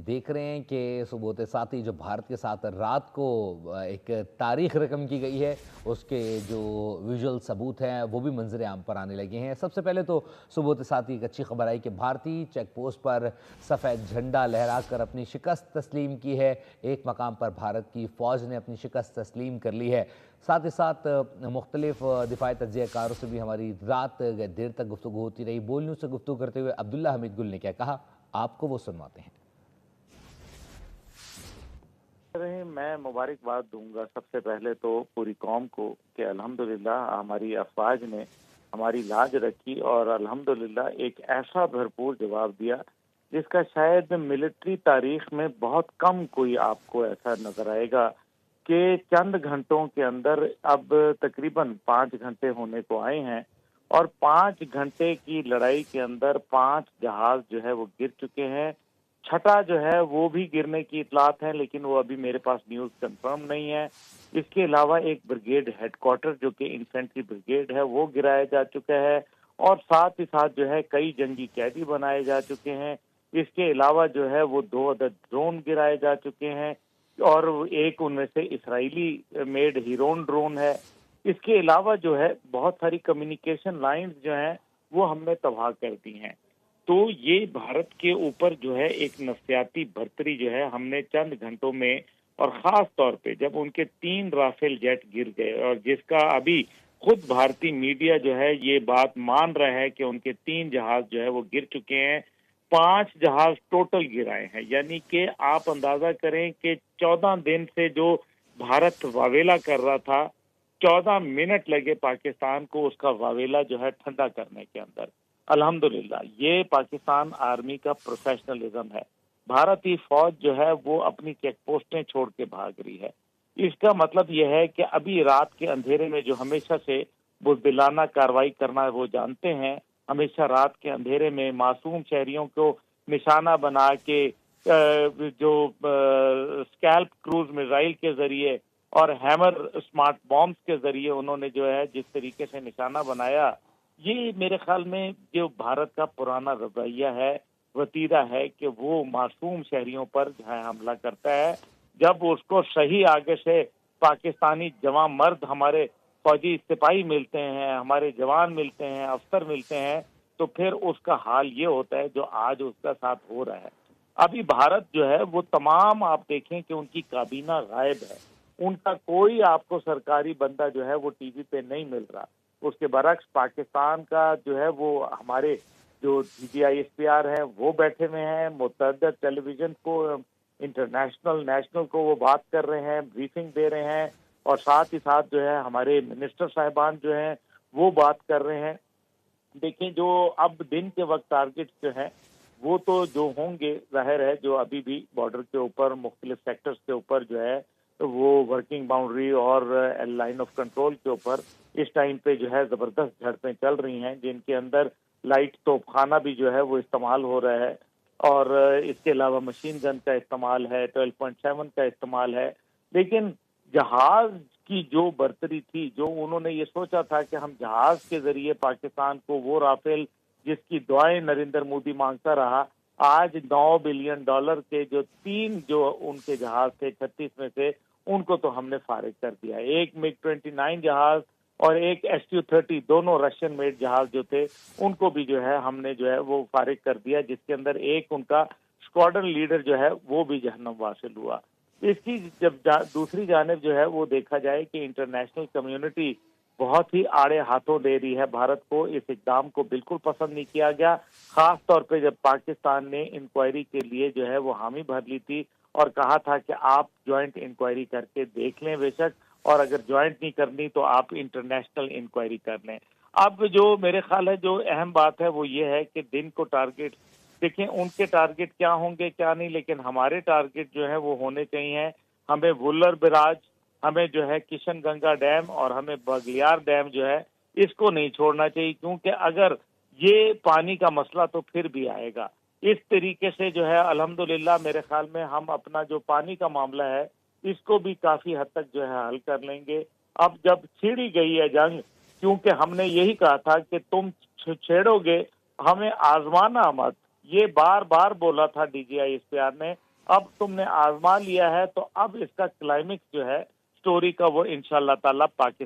देख रहे हैं कि सुबोत साथी जो भारत के साथ रात को एक तारीख रकम की गई है, उसके जो विजुअल सबूत हैं वो भी मंजर आम पर आने लगे हैं। सबसे पहले तो सुबोत साथी एक अच्छी खबर आई कि भारतीय चेक पोस्ट पर सफ़ेद झंडा लहरा कर अपनी शिकस्त तस्लीम की है। एक मकाम पर भारत की फ़ौज ने अपनी शिकस्त तस्लीम कर ली है। साथ ही साथ मुख्तलिफ दिफाई तज्ज़ियाकारों से भी हमारी रात देर तक गुफ्तगू होती रही। बोल न्यूज़ से गुफ्तगू करते हुए अब्दुल्ला हमीद गुल ने क्या कहा, आपको वो सुनवाते हैं। मैं मुबारकबाद दूंगा सबसे पहले तो पूरी कौम को कि अल्हम्दुलिल्लाह हमारी अफवाज ने हमारी लाज रखी और अल्हम्दुलिल्लाह एक ऐसा भरपूर जवाब दिया जिसका शायद मिलिट्री तारीख में बहुत कम कोई आपको ऐसा नजर आएगा कि चंद घंटों के अंदर अब तकरीबन 5 घंटे होने को आए हैं और 5 घंटे की लड़ाई के अंदर 5 जहाज जो है वो गिर चुके हैं। छठा जो है वो भी गिरने की इतलात है, लेकिन वो अभी मेरे पास न्यूज़ कंफर्म नहीं है। इसके अलावा एक ब्रिगेड हेडक्वार्टर जो कि इन्फेंट्री ब्रिगेड है वो गिराया जा चुका है और साथ ही साथ जो है कई जंगी कैदी बनाए जा चुके हैं। इसके अलावा जो है वो 2 अदद ड्रोन गिराए जा चुके हैं और एक उनमें से इसराइली मेड हीरोन ड्रोन है। इसके अलावा जो है बहुत सारी कम्युनिकेशन लाइंस जो हैं वो हमने तबाह कर दी हैं। तो ये भारत के ऊपर जो है एक नफसियाती बर्तरी जो है हमने चंद घंटों में, और खास तौर पे जब उनके 3 राफेल जेट गिर गए और जिसका अभी खुद भारतीय मीडिया जो है ये बात मान रहा है कि उनके 3 जहाज जो है वो गिर चुके हैं, 5 जहाज टोटल गिराए हैं। यानी कि आप अंदाजा करें कि 14 दिन से जो भारत वावेला कर रहा था, 14 मिनट लगे पाकिस्तान को उसका वावेला जो है ठंडा करने के अंदर। अल्हम्दुलिल्लाह ये पाकिस्तान आर्मी का प्रोफेशनलिज्म है। भारतीय फौज जो है वो अपनी चेक पोस्टें छोड़ के भाग रही है। इसका मतलब यह है कि अभी रात के अंधेरे में जो हमेशा से बुज़दिलाना कार्रवाई करना वो जानते हैं, हमेशा रात के अंधेरे में मासूम शहरियों को निशाना बना के जो स्कैल्प क्रूज मिसाइल के जरिए और हैमर स्मार्ट बॉम्ब्स के जरिए उन्होंने जो है जिस तरीके से निशाना बनाया, ये मेरे ख्याल में जो भारत का पुराना रवैया है, वतीरा है कि वो मासूम शहरियों पर जो है हमला करता है। जब उसको सही आगे से पाकिस्तानी जवान मर्द हमारे फौजी सिपाही मिलते हैं, हमारे जवान मिलते हैं, अफसर मिलते हैं, तो फिर उसका हाल ये होता है जो आज उसका साथ हो रहा है। अभी भारत जो है वो तमाम आप देखें कि उनकी काबीना गायब है, उनका कोई आपको सरकारी बंदा जो है वो टीवी पे नहीं मिल रहा। उसके बरक्स पाकिस्तान का जो है वो हमारे जो DGISPR है वो बैठे हुए हैं, मुतअद्दिद टेलीविजन को, इंटरनेशनल नेशनल को वो बात कर रहे हैं, ब्रीफिंग दे रहे हैं और साथ ही साथ जो है हमारे मिनिस्टर साहिबान जो हैं वो बात कर रहे हैं। देखें जो अब दिन के वक्त टारगेट जो है वो तो जो होंगे जाहिर है जो अभी भी बॉर्डर के ऊपर मुख्तलिफ सेक्टर्स के ऊपर जो है तो वो वर्किंग बाउंड्री और लाइन ऑफ कंट्रोल के ऊपर इस टाइम पे जो है जबरदस्त झड़पें चल रही हैं, जिनके अंदर लाइट तोपखाना भी जो है वो इस्तेमाल हो रहा है और इसके अलावा मशीन गन का इस्तेमाल है, 12.7 का इस्तेमाल है। लेकिन जहाज की जो बर्तरी थी, जो उन्होंने ये सोचा था कि हम जहाज के जरिए पाकिस्तान को वो राफेल जिसकी दुआएं नरेंद्र मोदी मांगता रहा, आज $9 बिलियन के जो 3 जो उनके जहाज थे 36 में से, उनको तो हमने फारिग कर दिया। एक MiG-29 जहाज और एक Su-30 दोनों रशियन मेड जहाज जो थे उनको भी जो है हमने जो है वो फारिग कर दिया, जिसके अंदर एक उनका स्क्वाड्रन लीडर जो है वो भी जहन्नम वासिल हुआ। इसकी जब दूसरी जानिब जो है वो देखा जाए कि इंटरनेशनल कम्युनिटी बहुत ही आड़े हाथों दे रही है भारत को, इस इक़दाम को बिल्कुल पसंद नहीं किया गया। खास तौर पे जब पाकिस्तान ने इंक्वायरी के लिए जो है वो हामी भर ली थी और कहा था कि आप ज्वाइंट इंक्वायरी करके देख लें बेशक, और अगर ज्वाइंट नहीं करनी तो आप इंटरनेशनल इंक्वायरी कर लें। अब जो मेरे ख्याल है जो अहम बात है वो ये है कि दिन को टारगेट देखें, उनके टारगेट क्या होंगे क्या नहीं, लेकिन हमारे टारगेट जो है वो होने चाहिए। हमें वुलर बराज, हमें जो है किशन गंगा डैम और हमें बगलियार डैम जो है इसको नहीं छोड़ना चाहिए, क्योंकि अगर ये पानी का मसला तो फिर भी आएगा। इस तरीके से जो है अल्हम्दुलिल्लाह मेरे ख्याल में हम अपना जो पानी का मामला है इसको भी काफी हद तक जो है हल कर लेंगे। अब जब छिड़ी गई है जंग, क्योंकि हमने यही कहा था कि तुम छेड़ोगे हमें आजमाना मत, ये बार बार बोला था DGISPR ने, اب تم نے آزما لیا ہے تو اب اس کا کلائمیکس جو ہے اسٹوری کا وہ انشاءاللہ تعالی پاکستان